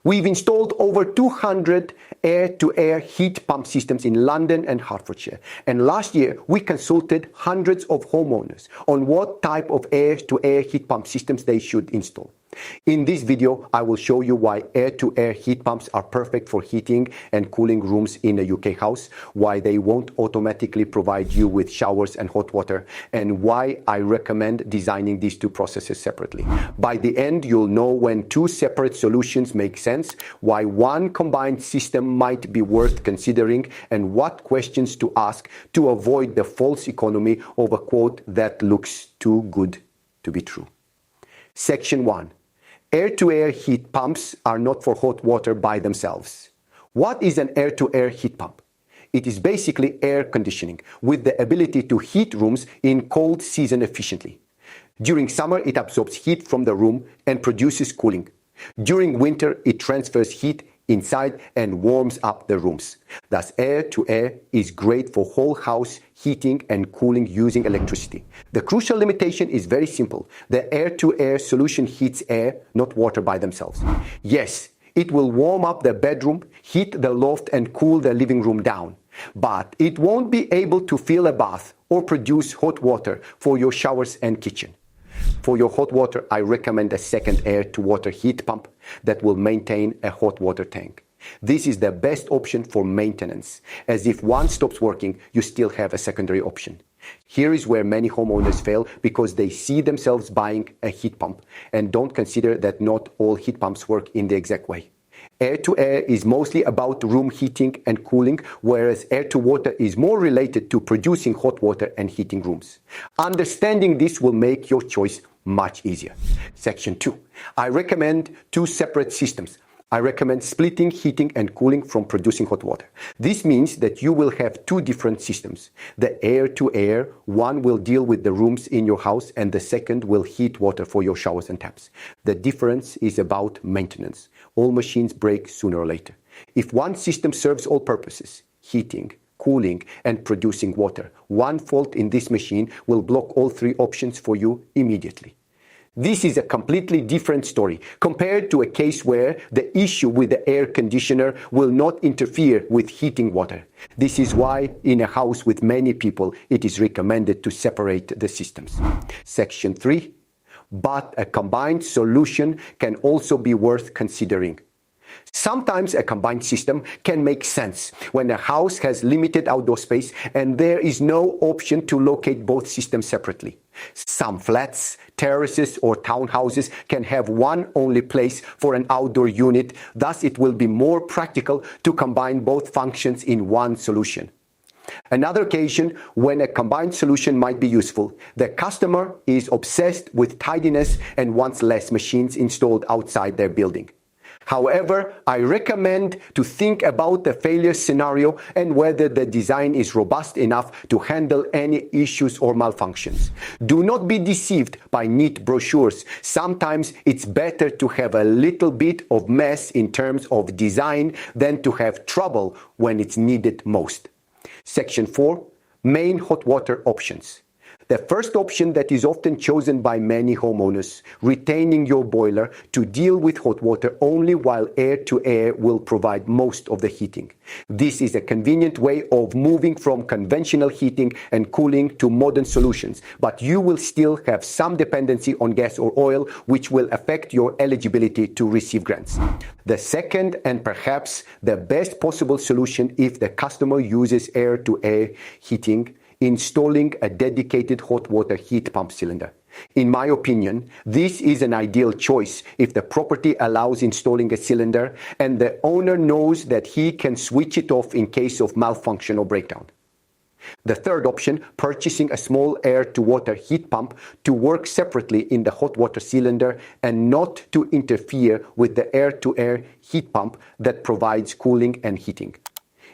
We've installed over 200 air-to-air heat pump systems in London and Hertfordshire. And last year, we consulted hundreds of homeowners on what type of air-to-air heat pump systems they should install. In this video, I will show you why air-to-air heat pumps are perfect for heating and cooling rooms in a UK house, why they won't automatically provide you with showers and hot water, and why I recommend designing these two processes separately. By the end, you'll know when two separate solutions make sense, why one combined system might be worth considering, and what questions to ask to avoid the false economy of a quote that looks too good to be true. Section 1. Air-to-air heat pumps are not for hot water by themselves. What is an air-to-air heat pump? It is basically air conditioning with the ability to heat rooms in cold season efficiently. During summer, it absorbs heat from the room and produces cooling. During winter, it transfers heat inside and warms up the rooms. Thus, air-to-air is great for whole house heating and cooling using electricity. The crucial limitation is very simple. The air-to-air solution heats air, not water by themselves. Yes, it will warm up the bedroom, heat the loft and cool the living room down. But it won't be able to fill a bath or produce hot water for your showers and kitchen. For your hot water, I recommend a second air-to-water heat pump that will maintain a hot water tank. This is the best option for maintenance, as if one stops working, you still have a secondary option. Here is where many homeowners fail because they see themselves buying a heat pump and don't consider that not all heat pumps work in the exact way. Air-to-air is mostly about room heating and cooling, whereas air-to-water is more related to producing hot water and heating rooms. Understanding this will make your choice much easier. Section 2. I recommend two separate systems. I recommend splitting heating and cooling from producing hot water. This means that you will have two different systems. The air-to-air, one will deal with the rooms in your house and the second will heat water for your showers and taps. The difference is about maintenance. All machines break sooner or later. If one system serves all purposes, heating, cooling, and producing water, one fault in this machine will block all three options for you immediately. This is a completely different story compared to a case where the issue with the air conditioner will not interfere with heating water. This is why in a house with many people, it is recommended to separate the systems. Section 3. But a combined solution can also be worth considering. Sometimes a combined system can make sense when a house has limited outdoor space and there is no option to locate both systems separately. Some flats, terraces or townhouses can have one only place for an outdoor unit, thus it will be more practical to combine both functions in one solution. Another occasion when a combined solution might be useful, the customer is obsessed with tidiness and wants less machines installed outside their building. However, I recommend to think about the failure scenario and whether the design is robust enough to handle any issues or malfunctions. Do not be deceived by neat brochures. Sometimes it's better to have a little bit of mess in terms of design than to have trouble when it's needed most. Section 4. Main hot water options. The first option that is often chosen by many homeowners, retaining your boiler to deal with hot water only while air-to-air will provide most of the heating. This is a convenient way of moving from conventional heating and cooling to modern solutions, but you will still have some dependency on gas or oil, which will affect your eligibility to receive grants. The second and perhaps the best possible solution if the customer uses air-to-air heating, installing a dedicated hot water heat pump cylinder. In my opinion, this is an ideal choice if the property allows installing a cylinder and the owner knows that he can switch it off in case of malfunction or breakdown. The third option, purchasing a small air-to-water heat pump to work separately in the hot water cylinder and not to interfere with the air-to-air heat pump that provides cooling and heating.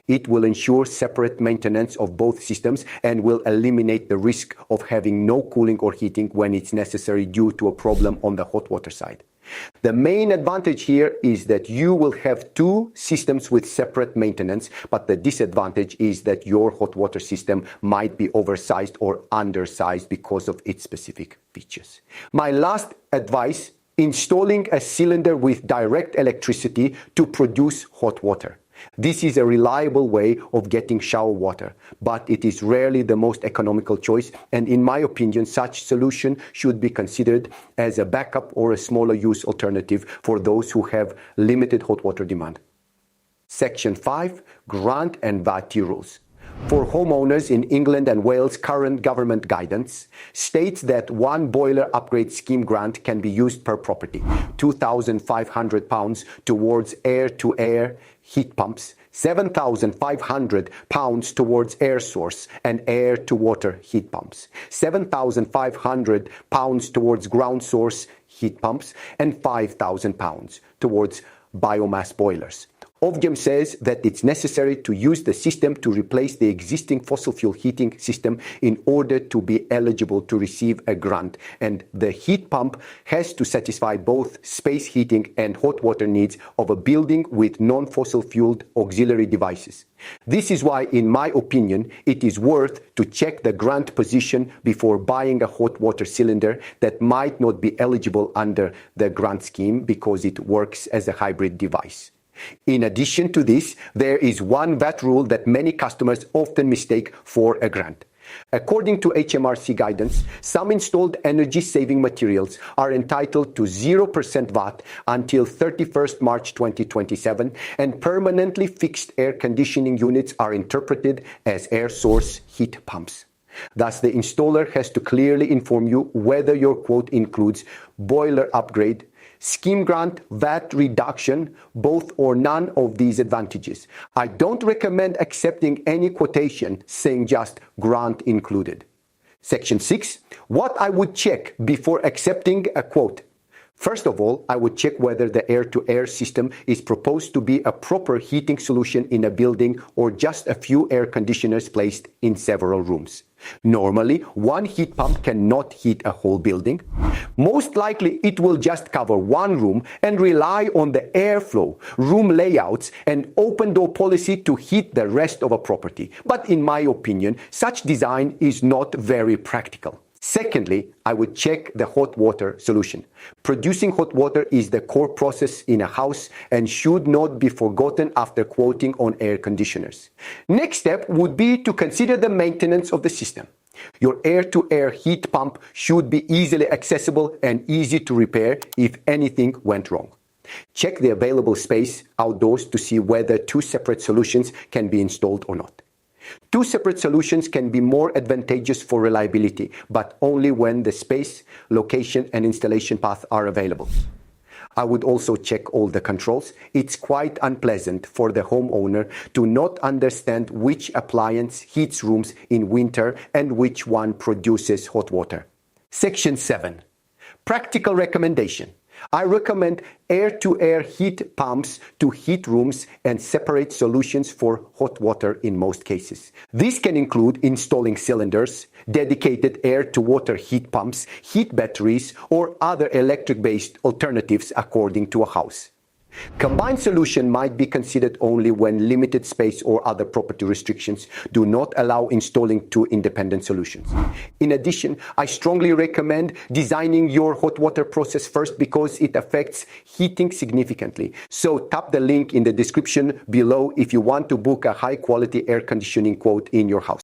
It will ensure separate maintenance of both systems and will eliminate the risk of having no cooling or heating when it's necessary due to a problem on the hot water side. The main advantage here is that you will have two systems with separate maintenance, but the disadvantage is that your hot water system might be oversized or undersized because of its specific features. My last advice installing a cylinder with direct electricity to produce hot water. This is a reliable way of getting shower water, but it is rarely the most economical choice, and in my opinion, such solution should be considered as a backup or a smaller use alternative for those who have limited hot water demand. Section 5. Grant and VAT rules. For homeowners in England and Wales, current government guidance states that one boiler upgrade scheme grant can be used per property. £2,500 towards air-to-air heat pumps, £7,500 towards air source and air-to-water heat pumps, £7,500 towards ground source heat pumps, and £5,000 towards biomass boilers. Ofgem says that it's necessary to use the system to replace the existing fossil fuel heating system in order to be eligible to receive a grant, and the heat pump has to satisfy both space heating and hot water needs of a building with non-fossil fueled auxiliary devices. This is why, in my opinion, it is worth to check the grant position before buying a hot water cylinder that might not be eligible under the grant scheme because it works as a hybrid device. In addition to this, there is one VAT rule that many customers often mistake for a grant. According to HMRC guidance, some installed energy-saving materials are entitled to 0% VAT until 31st March 2027, and permanently fixed air conditioning units are interpreted as air source heat pumps. Thus, the installer has to clearly inform you whether your quote includes boiler upgrade, scheme grant, VAT reduction, both or none of these advantages. I don't recommend accepting any quotation saying just grant included. Section 6. What I would check before accepting a quote. First of all, I would check whether the air-to-air system is proposed to be a proper heating solution in a building or just a few air conditioners placed in several rooms. Normally, one heat pump cannot heat a whole building. Most likely, it will just cover one room and rely on the airflow, room layouts, and open door policy to heat the rest of a property. But in my opinion, such design is not very practical. Secondly, I would check the hot water solution. Producing hot water is the core process in a house and should not be forgotten after quoting on air conditioners. Next step would be to consider the maintenance of the system. Your air-to-air heat pump should be easily accessible and easy to repair if anything went wrong. Check the available space outdoors to see whether two separate solutions can be installed or not. Two separate solutions can be more advantageous for reliability, but only when the space, location, and installation path are available. I would also check all the controls. It's quite unpleasant for the homeowner to not understand which appliance heats rooms in winter and which one produces hot water. Section 7. Practical recommendation. I recommend air-to-air heat pumps to heat rooms and separate solutions for hot water in most cases. This can include installing cylinders, dedicated air-to-water heat pumps, heat batteries, or other electric-based alternatives according to a house. Combined solution might be considered only when limited space or other property restrictions do not allow installing two independent solutions. In addition, I strongly recommend designing your hot water process first because it affects heating significantly. So tap the link in the description below if you want to book a high-quality air conditioning quote in your house.